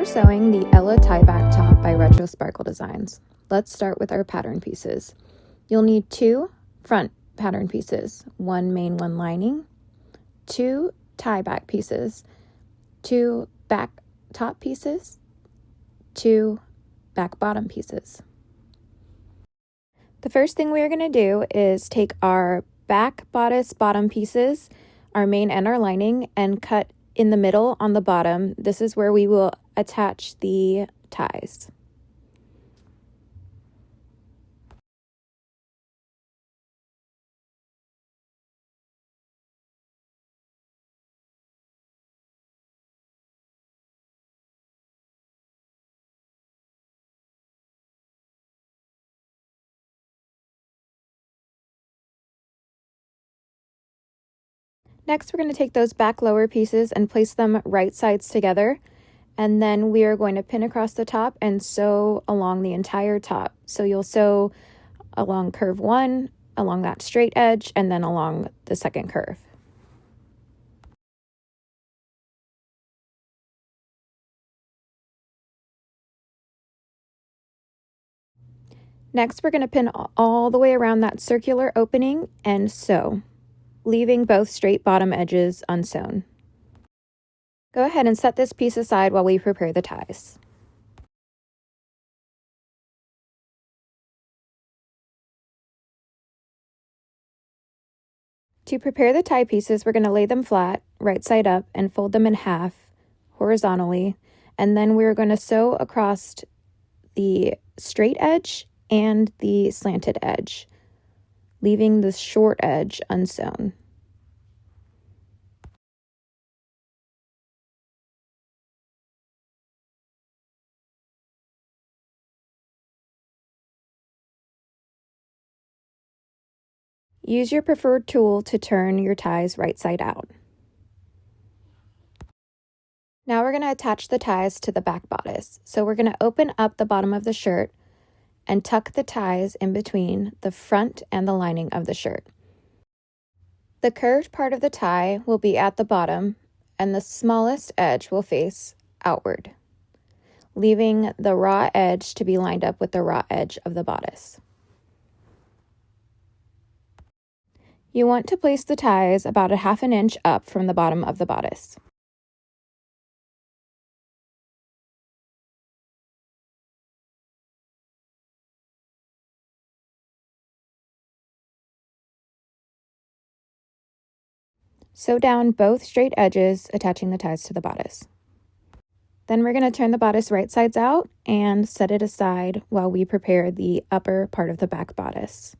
sewing the Ella tie-back top by Retro Sparkle Designs. Let's start with our pattern pieces. You'll need 2 front pattern pieces, 1 main, 1 lining, 2 tie-back pieces, 2 back top pieces, 2 back bottom pieces. The first thing we are going to do is take our back bodice bottom pieces, our main and our lining, and cut in the middle on the bottom. This is where we will attach the ties. Next, we're going to take those back lower pieces and place them right sides together. And then we are going to pin across the top and sew along the entire top. So you'll sew along curve 1, along that straight edge, and then along the second curve. Next, we're going to pin all the way around that circular opening and sew, leaving both straight bottom edges unsewn. Go ahead and set this piece aside while we prepare the ties. To prepare the tie pieces, we're going to lay them flat, right side up, and fold them in half horizontally, and then we're going to sew across the straight edge and the slanted edge, leaving the short edge unsewn. Use your preferred tool to turn your ties right side out. Now we're going to attach the ties to the back bodice. So we're going to open up the bottom of the shirt and tuck the ties in between the front and the lining of the shirt. The curved part of the tie will be at the bottom, and the smallest edge will face outward, leaving the raw edge to be lined up with the raw edge of the bodice. You want to place the ties about 1/2 inch up from the bottom of the bodice. Sew down both straight edges, attaching the ties to the bodice. Then we're going to turn the bodice right sides out and set it aside while we prepare the upper part of the back bodice.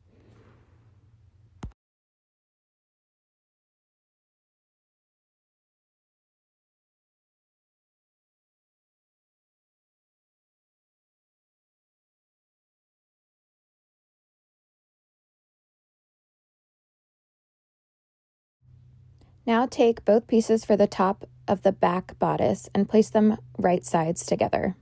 Now take both pieces for the top of the back bodice and place them right sides together.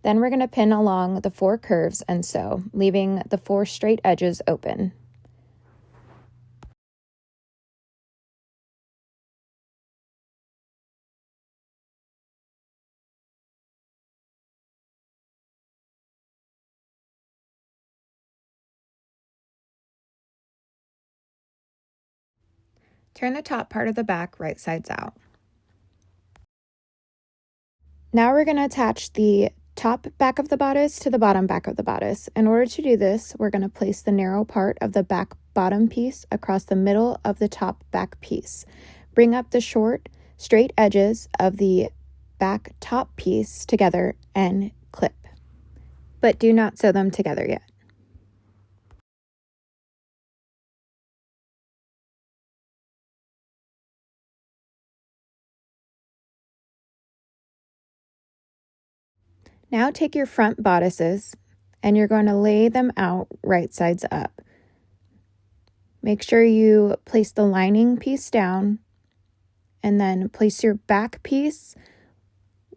Then we're going to pin along the 4 curves and sew, leaving the 4 straight edges open. Turn the top part of the back right sides out. Now we're going to attach the top back of the bodice to the bottom back of the bodice. In order to do this, we're going to place the narrow part of the back bottom piece across the middle of the top back piece. Bring up the short, straight edges of the back top piece together and clip. But do not sew them together yet. Now take your front bodices and you're going to lay them out right sides up. Make sure you place the lining piece down and then place your back piece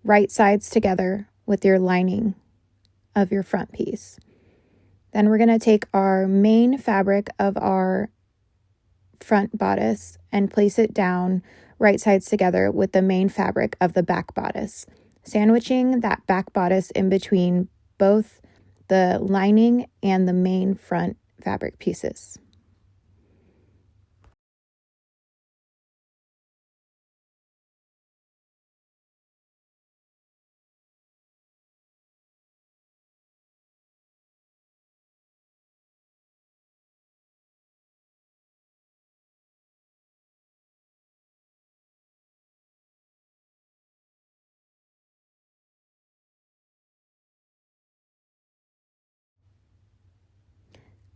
right sides together with your lining of your front piece. Then we're going to take our main fabric of our front bodice and place it down right sides together with the main fabric of the back bodice. sandwiching that back bodice in between both the lining and the main front fabric pieces.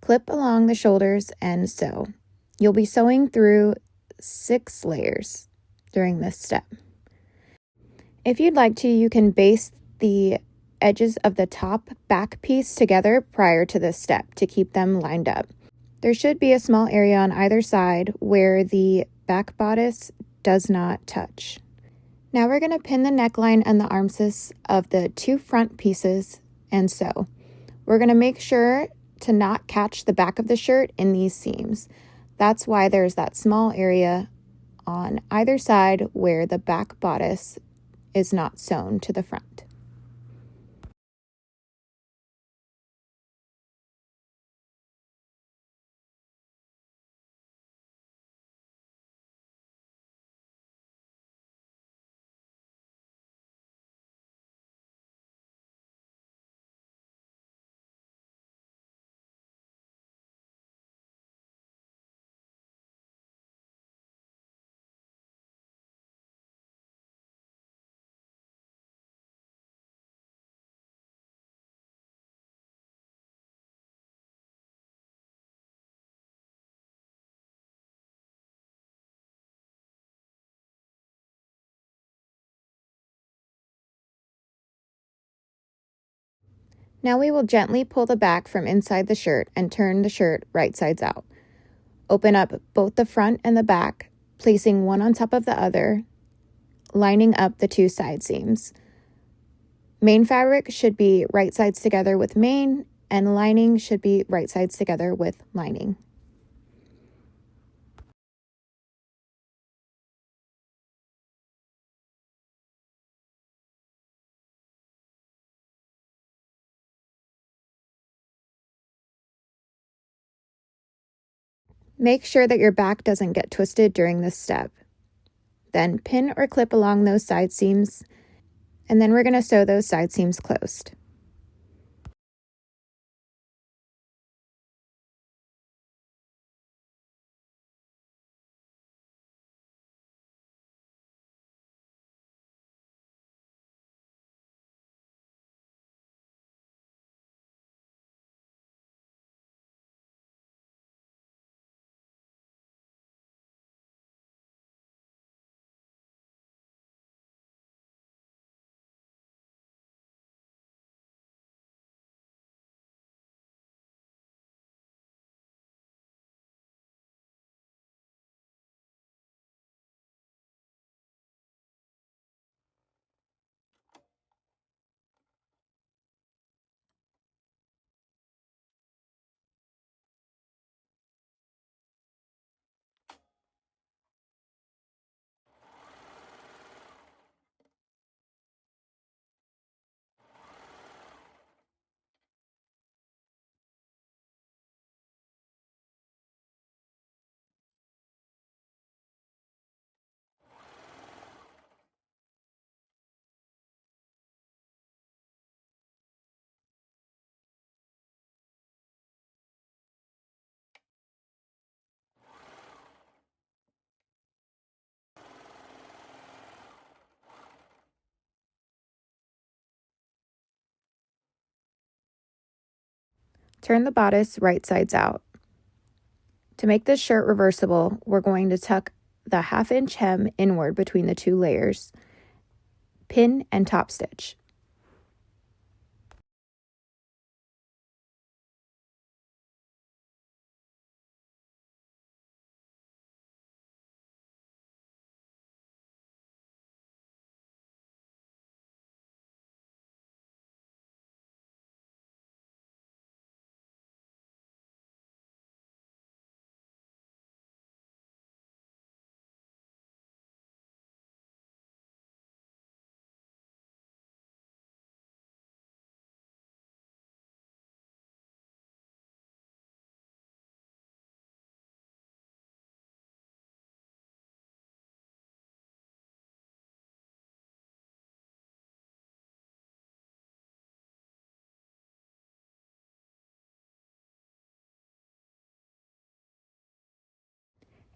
Clip along the shoulders and sew. You'll be sewing through 6 layers during this step. If you'd like to, you can baste the edges of the top back piece together prior to this step to keep them lined up. There should be a small area on either side where the back bodice does not touch. Now we're going to pin the neckline and the armrests of the 2 front pieces and sew. We're going to make sure to not catch the back of the shirt in these seams. That's why there's that small area on either side where the back bodice is not sewn to the front. Now we will gently pull the back from inside the shirt and turn the shirt right sides out. Open up both the front and the back, placing one on top of the other, lining up the 2 side seams. Main fabric should be right sides together with main, and lining should be right sides together with lining. Make sure that your back doesn't get twisted during this step. Then pin or clip along those side seams, and then we're going to sew those side seams closed. Turn the bodice right sides out. To make this shirt reversible, we're going to tuck the 1/2-inch hem inward between the 2 layers, pin and top stitch.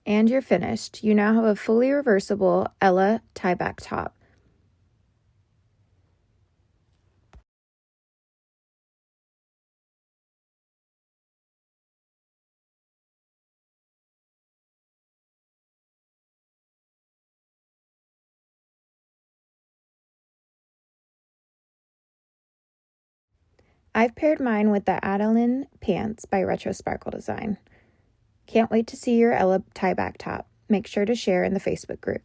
And you're finished. You now have a fully reversible Ella tie-back top. I've paired mine with the Adeline pants by Retro Sparkle Design. Can't wait to see your Ella tie-back top. Make sure to share in the Facebook group.